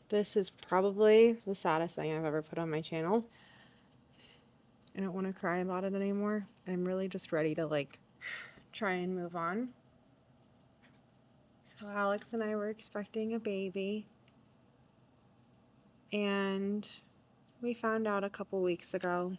This is probably the saddest thing I've ever put on my channel. I don't want to cry about it anymore. I'm really just ready to like try and move on. So Alex and I were expecting a baby, and we found out a couple weeks ago.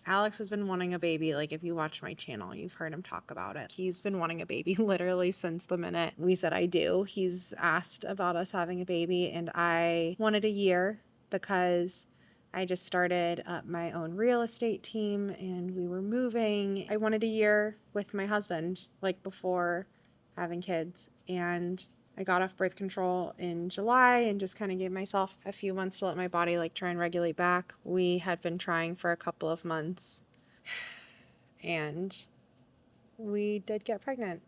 Alex has been wanting a baby. Like, if you watch my channel, you've heard him talk about it. He's been wanting a baby literally since the minute we said I do. He's asked about us having a baby, and I wanted a year because I just started up my own real estate team and we were moving. I wanted a year with my husband, like before having kids. And I got off birth control in July and just kind of gave myself a few months to let my body like try and regulate back. We had been trying for a couple of months and we did get pregnant.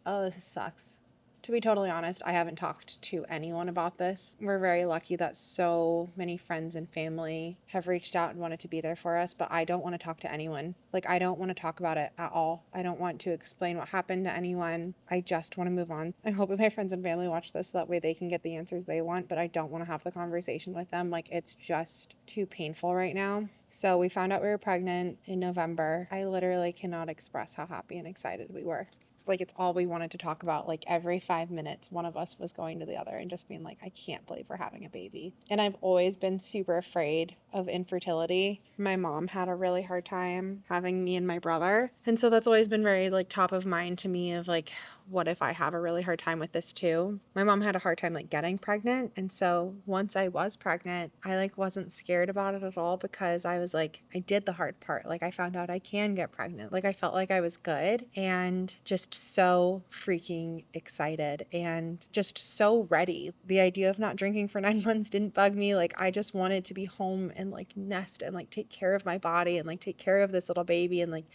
Oh, this sucks. To be totally honest, I haven't talked to anyone about this. We're very lucky that so many friends and family have reached out and wanted to be there for us, but I don't want to talk to anyone. Like, I don't want to talk about it at all. I don't want to explain what happened to anyone. I just want to move on. I hope that my friends and family watch this so that way they can get the answers they want, but I don't want to have the conversation with them. Like, it's just too painful right now. So we found out we were pregnant in November. I literally cannot express how happy and excited we were. Like, it's all we wanted to talk about. Like, every 5 minutes, one of us was going to the other and just being like, I can't believe we're having a baby. And I've always been super afraid of infertility. My mom had a really hard time having me and my brother. And so that's always been very, like, top of mind to me of, like, what if I have a really hard time with this too? My mom had a hard time, like, getting pregnant. And so once I was pregnant, I, like, wasn't scared about it at all because I was like, I did the hard part. Like, I found out I can get pregnant. Like, I felt like I was good and just so freaking excited and just so ready. The idea of not drinking for 9 months didn't bug me. Like, I just wanted to be home and like nest and like take care of my body and like take care of this little baby. And like,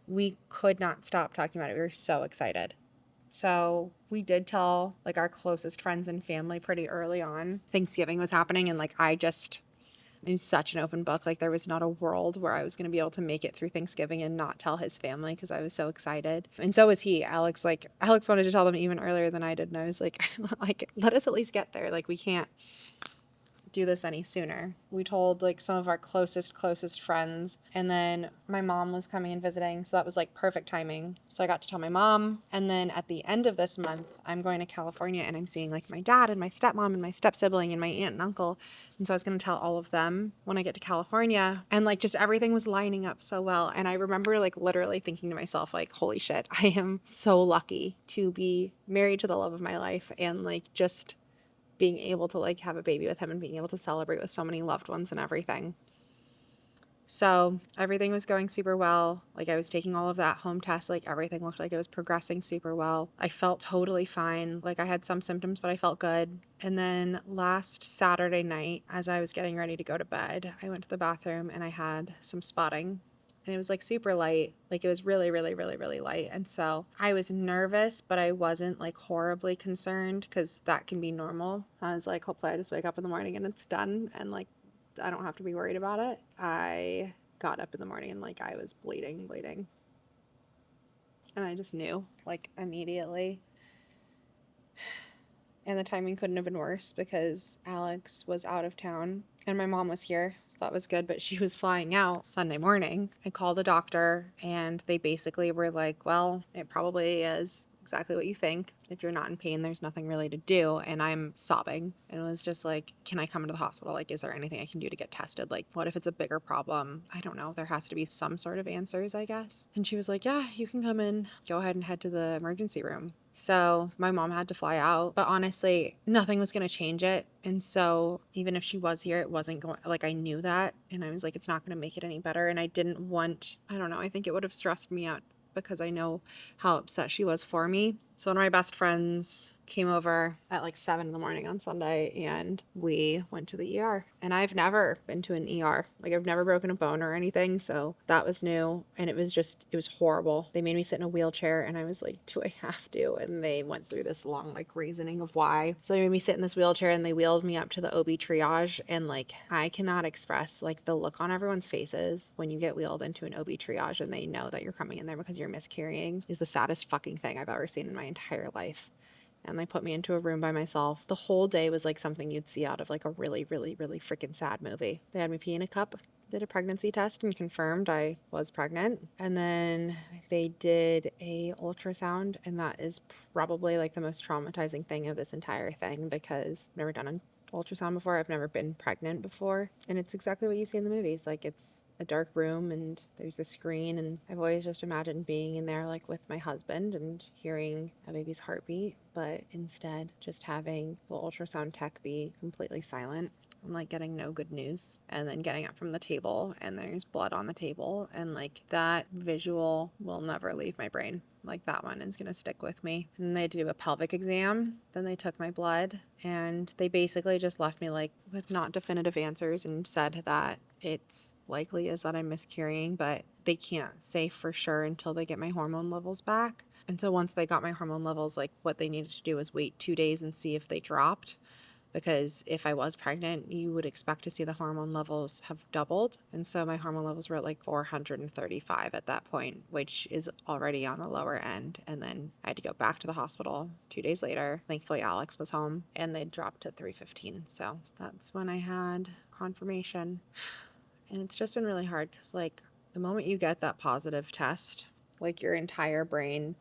we could not stop talking about it. We were so excited. So we did tell like our closest friends and family pretty early on. Thanksgiving was happening, and like I'm such an open book. Like, there was not a world where I was going to be able to make it through Thanksgiving and not tell his family because I was so excited. And so was he. Alex wanted to tell them even earlier than I did. And I was like, like, let us at least get there. Like, we can't do this any sooner. We told like some of our closest friends, and then my mom was coming and visiting, so that was like perfect timing. So I got to tell my mom, and then at the end of this month I'm going to California and I'm seeing like my dad and my stepmom and my step sibling and my aunt and uncle, and so I was going to tell all of them when I get to California. And like, just everything was lining up so well. And I remember like literally thinking to myself, like, holy shit, I am so lucky to be married to the love of my life and like just being able to like have a baby with him and being able to celebrate with so many loved ones and everything. So everything was going super well. Like, I was taking all of that home tests. Like, everything looked like it was progressing super well. I felt totally fine. Like, I had some symptoms, but I felt good. And then last Saturday night, as I was getting ready to go to bed, I went to the bathroom and I had some spotting. And it was like super light. Like, it was really, really, really, really light. And so I was nervous, but I wasn't like horribly concerned because that can be normal. I was like, hopefully I just wake up in the morning and it's done and like I don't have to be worried about it. I got up in the morning and like I was bleeding. And I just knew like immediately. And the timing couldn't have been worse because Alex was out of town and my mom was here. So that was good, but she was flying out Sunday morning. I called the doctor and they basically were like, well, it probably is exactly what you think. If you're not in pain, there's nothing really to do. And I'm sobbing and was just like, can I come into the hospital? Like, is there anything I can do to get tested? Like, what if it's a bigger problem? I don't know. There has to be some sort of answers, I guess. And she was like, yeah, you can come in. Go ahead and head to the emergency room. So my mom had to fly out, but honestly, nothing was going to change it. And so even if she was here, it wasn't going, like, I knew that. And I was like, it's not going to make it any better. And I didn't want, I don't know, I think it would have stressed me out because I know how upset she was for me. So one of my best friends came over at like 7 in the morning on Sunday and we went to the ER. And I've never been to an ER. Like, I've never broken a bone or anything. So that was new. And it was horrible. They made me sit in a wheelchair and I was like, do I have to? And they went through this long like reasoning of why. So they made me sit in this wheelchair and they wheeled me up to the OB triage. And like, I cannot express like the look on everyone's faces when you get wheeled into an OB triage and they know that you're coming in there because you're miscarrying is the saddest fucking thing I've ever seen in my entire life. and they put me into a room by myself. The whole day was like something you'd see out of like a really, really, really freaking sad movie. They had me pee in a cup, did a pregnancy test and confirmed I was pregnant. And then they did a ultrasound, and that is probably like the most traumatizing thing of this entire thing, because I've never done an ultrasound before. I've never been pregnant before. And it's exactly what you see in the movies. Like, it's a dark room and there's a screen, and I've always just imagined being in there like with my husband and hearing a baby's heartbeat, but instead just having the ultrasound tech be completely silent. I'm like getting no good news, and then getting up from the table and there's blood on the table, and like that visual will never leave my brain. Like, that one is gonna stick with me. And they had to do a pelvic exam, then they took my blood, and they basically just left me like with not definitive answers and said that it's likely is that I'm miscarrying, but they can't say for sure until they get my hormone levels back. And so once they got my hormone levels, like what they needed to do was wait 2 days and see if they dropped, because if I was pregnant, you would expect to see the hormone levels have doubled. And so my hormone levels were at like 435 at that point, which is already on the lower end. And then I had to go back to the hospital 2 days later. Thankfully, Alex was home, and they dropped to 315. So that's when I had confirmation. And it's just been really hard because, like, the moment you get that positive test, like, your entire brain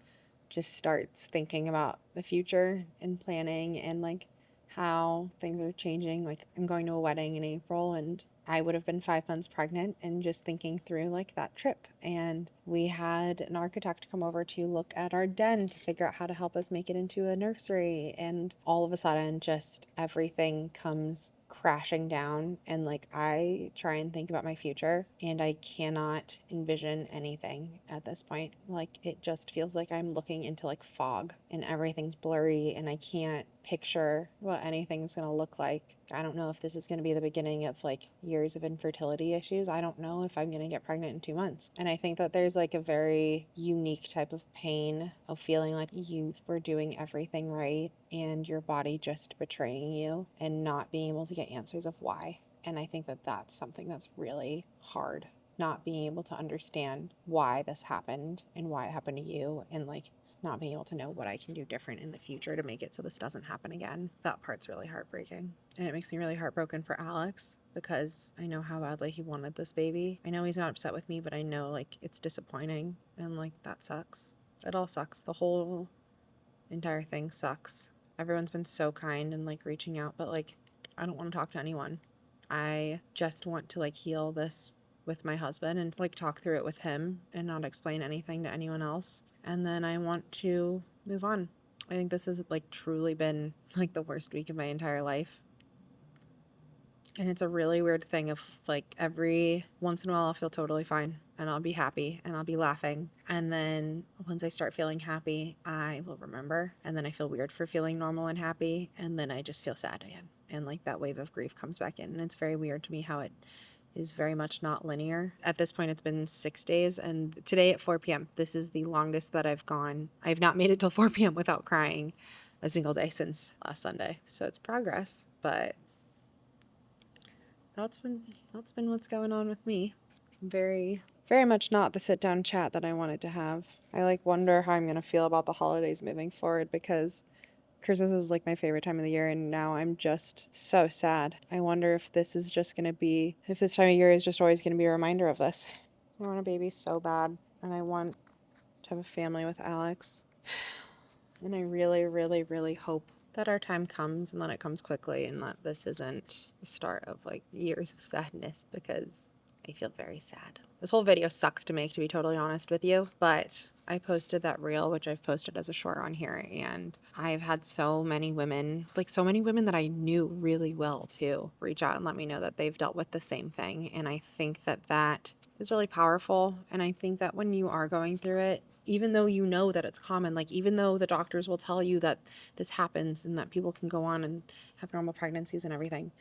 just starts thinking about the future and planning and like how things are changing. Like, I'm going to a wedding in April, and I would have been 5 months pregnant, and just thinking through like that trip. And we had an architect come over to look at our den to figure out how to help us make it into a nursery. And all of a sudden, just everything comes crashing down, and like I try and think about my future and I cannot envision anything at this point. Like, it just feels like I'm looking into like fog, and everything's blurry, and I can't picture what anything's going to look like. I don't know if this is going to be the beginning of like years of infertility issues. I don't know if I'm going to get pregnant in 2 months. And I think that there's like a very unique type of pain of feeling like you were doing everything right and your body just betraying you and not being able to get answers of why. And I think that that's something that's really hard, not being able to understand why this happened and why it happened to you, and like not being able to know what I can do different in the future to make it so this doesn't happen again. That part's really heartbreaking. And it makes me really heartbroken for Alex, because I know how badly he wanted this baby. I know he's not upset with me, but I know like it's disappointing, and like that sucks. It all sucks. The whole entire thing sucks. Everyone's been so kind and like reaching out, but like I don't want to talk to anyone. I just want to like heal this with my husband and like talk through it with him and not explain anything to anyone else. And then I want to move on. I think this has like truly been like the worst week of my entire life. And it's a really weird thing of like every once in a while I'll feel totally fine and I'll be happy and I'll be laughing. And then once I start feeling happy, I will remember. And then I feel weird for feeling normal and happy. And then I just feel sad again. And like that wave of grief comes back in. And it's very weird to me how it is very much not linear. At this point, it's been 6 days, and today at 4 p.m., this is the longest that I've gone. I've not made it till 4 p.m. without crying a single day since last Sunday. So it's progress, but that's been what's going on with me. Very much not the sit down chat that I wanted to have. I like wonder how I'm gonna feel about the holidays moving forward, because Christmas is like my favorite time of the year, and now I'm just so sad. I wonder if this is just gonna be, if this time of year is just always gonna be a reminder of this. I want a baby so bad, and I want to have a family with Alex. And I really, really, really hope that our time comes and that it comes quickly, and that this isn't the start of like years of sadness, because I feel very sad. This whole video sucks to make, to be totally honest with you, but I posted that reel, which I've posted as a short on here, and I've had so many women, like so many women that I knew really well too, reach out and let me know that they've dealt with the same thing. And I think that that is really powerful. And I think that when you are going through it, even though you know that it's common, like even though the doctors will tell you that this happens and that people can go on and have normal pregnancies and everything,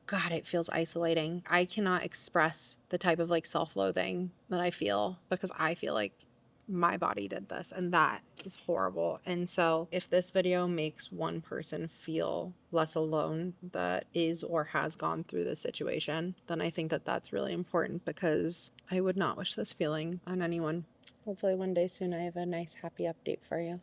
God, it feels isolating. I cannot express the type of like self-loathing that I feel, because I feel like my body did this, and that is horrible. And so if this video makes one person feel less alone that is or has gone through this situation, then I think that that's really important, because I would not wish this feeling on anyone. Hopefully one day soon I have a nice happy update for you.